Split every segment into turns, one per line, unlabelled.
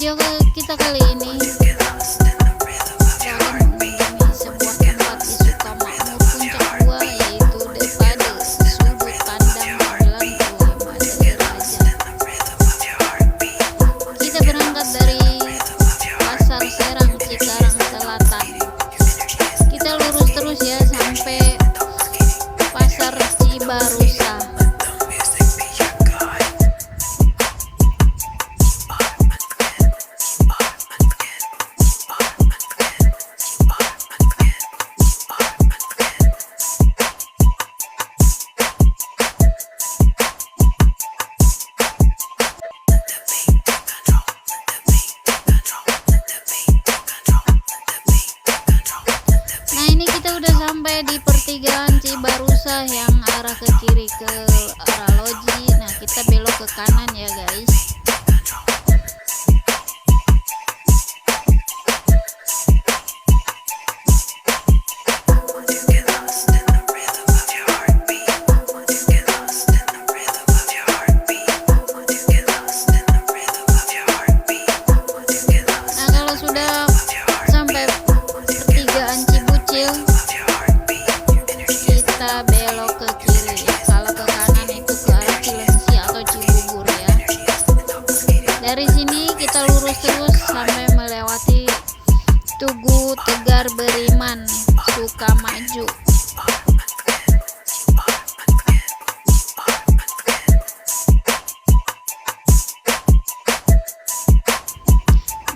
video kita kali ini akan mengunjungi sebuah tempat di Sukamakmur Puncak 2, yaitu Depade, sudut pandang 95 derajat. Kita berangkat dari Pasar Serang, Cikarang Selatan. Kita lurus terus ya sampai Pasar Cibarusa. Nah, ini kita udah sampai di pertigaan Cibarusa yang arah ke kiri ke arah Loji. Nah, kita belok ke kanan ya guys. Nah, kalau sudah sampai pertigaan Cibucil, kita belok ke kiri ya. Kalau ke kanan itu ke arah Cilengsi atau Cibubur ya. Dari sini kita lurus terus sampai melewati Tugu Tegar Beriman, Sukamaju.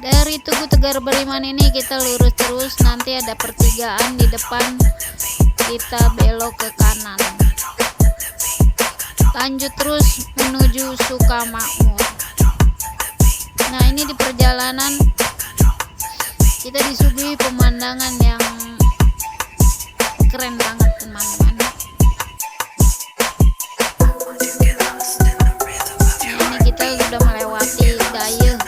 Dari Tugu Tegar Beriman ini kita lurus terus, nanti ada pertigaan di depan, kita belok ke kanan. Lanjut terus menuju Sukamakmur. Nah, ini di perjalanan kita disuguhi pemandangan yang keren banget teman-teman. Nah, ini kita sudah melewati Dayeuh.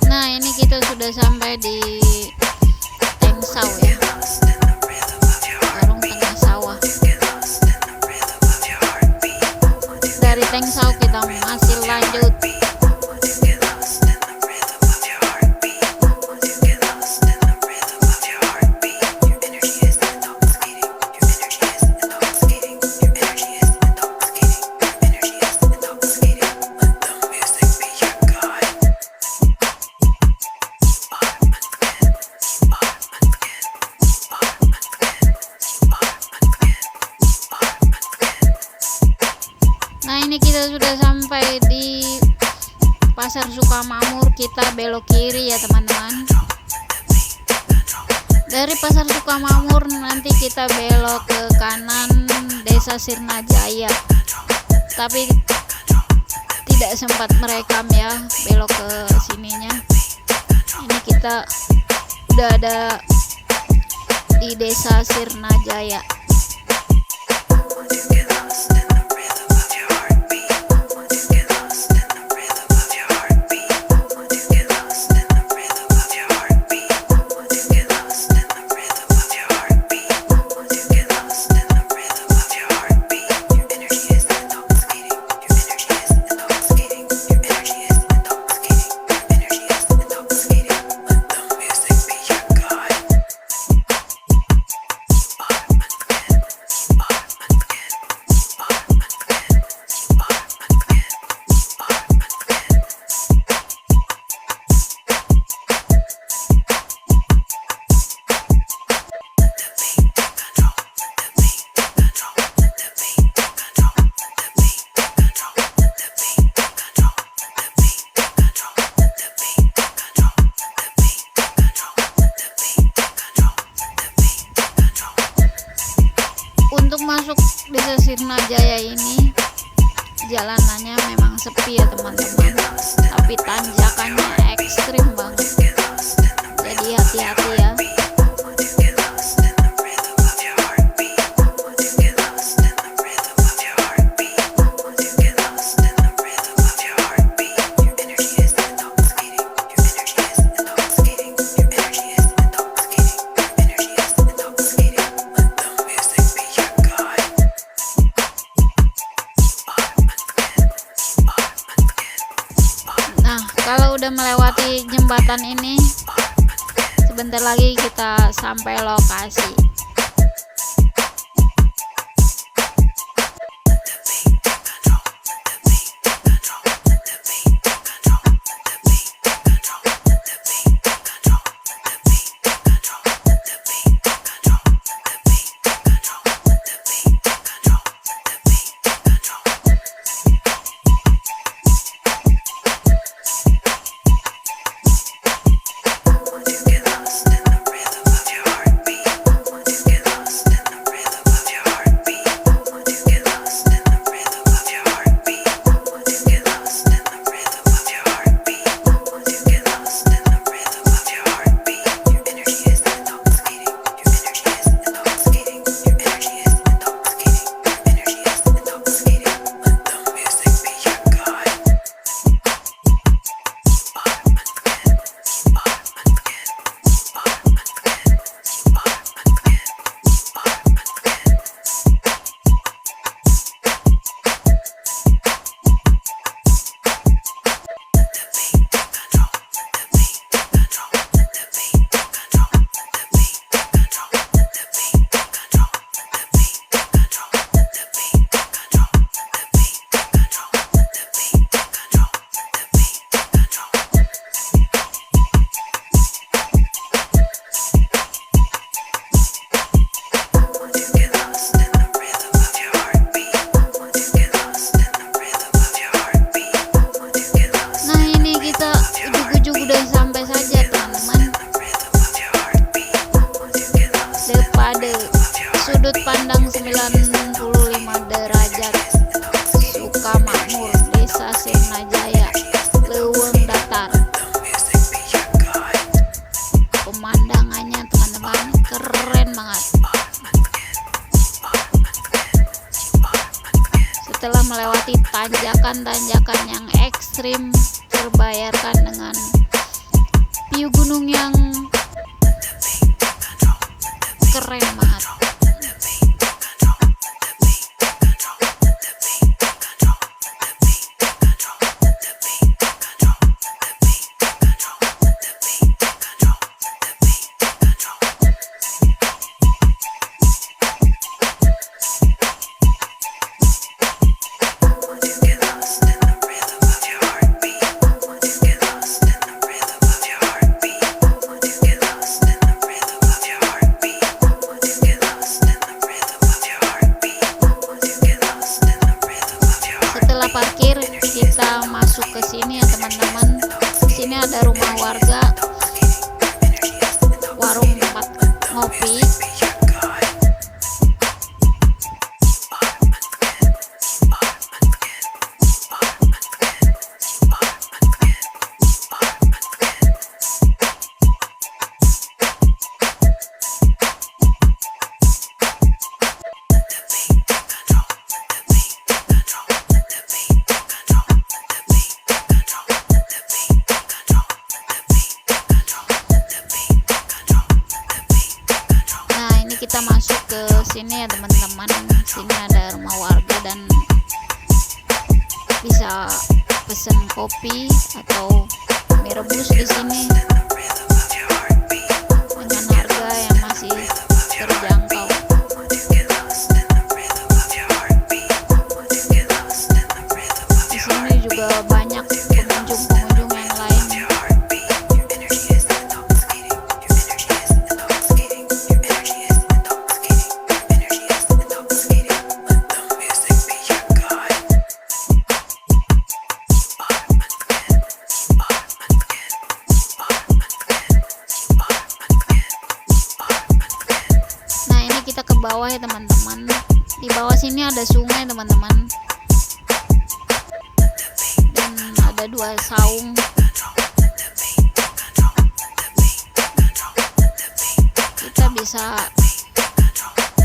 Nah, ini kita sudah sampai di Tengsau ya, warung tengah sawah. Dari Tengsau kita masih lanjut Nah, ini kita sudah sampai di Pasar Sukamakmur, kita belok kiri ya teman-teman. Dari Pasar Sukamakmur nanti kita belok ke kanan Desa Sirnajaya, tapi tidak sempat merekam ya belok ke sininya. Ini kita udah ada di Desa Sirnajaya. Untuk masuk desa Sirna Jaya ini jalanannya memang sepi ya teman-teman, tapi tanjakannya ekstrim banget, jadi hati-hati ya. Kalau udah melewati jembatan ini, sebentar lagi kita sampai lokasi. Sudut pandang 95 derajat Sukamakmur, Desa Sirna Jaya, Leuweung Datar. Pemandangannya teman-teman keren banget. Setelah melewati tanjakan-tanjakan yang ekstrim, terbayarkan dengan view gunung yang keren banget. Parkir, kita masuk ke sini ya teman-teman. Sini ada rumah warga, warung tempat ngopi. Kita masuk ke sini ya teman-teman. Sini ada rumah warga dan bisa pesen kopi atau mie rebus di sini dengan harga yang masih terjangkau. Di sini juga banyak pengunjung-pengunjung yang lain. Kita ke bawah ya teman-teman. Di bawah sini ada sungai teman-teman, dan ada 2 saung. Kita bisa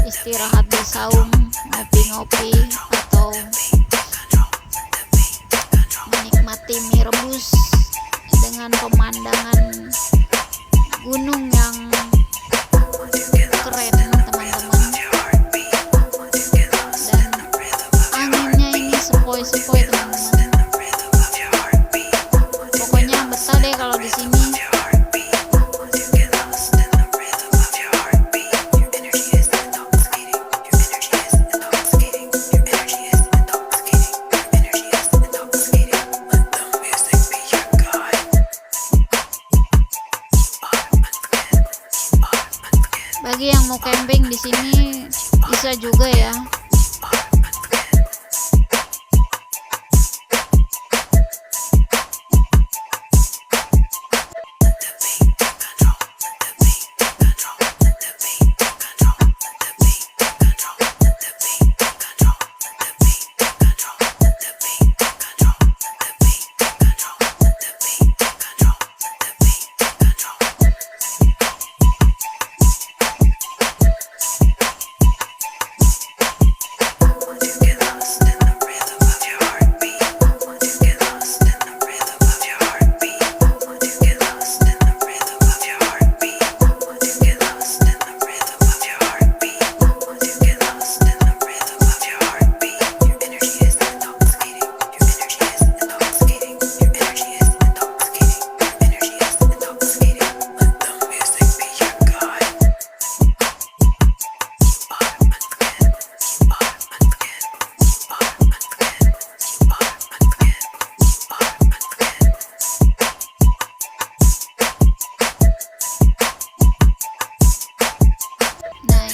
istirahat di saung, ngopi-ngopi, atau menikmati mie rebus dengan pemandangan gunung yang keren teman-teman, dan anginnya ini sepoi-sepoi teman-teman. Pokoknya betah deh kalau di sini. Bagi yang mau camping di sini bisa juga ya.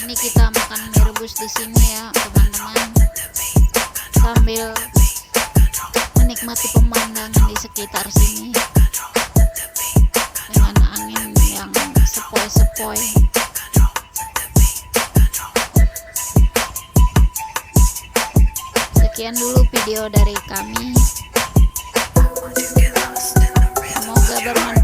Ini kita makan mie rebus di sini ya teman-teman, sambil menikmati pemandangan di sekitar sini dengan angin yang sepoi-sepoi. Sekian dulu video dari kami, semoga bermanfaat.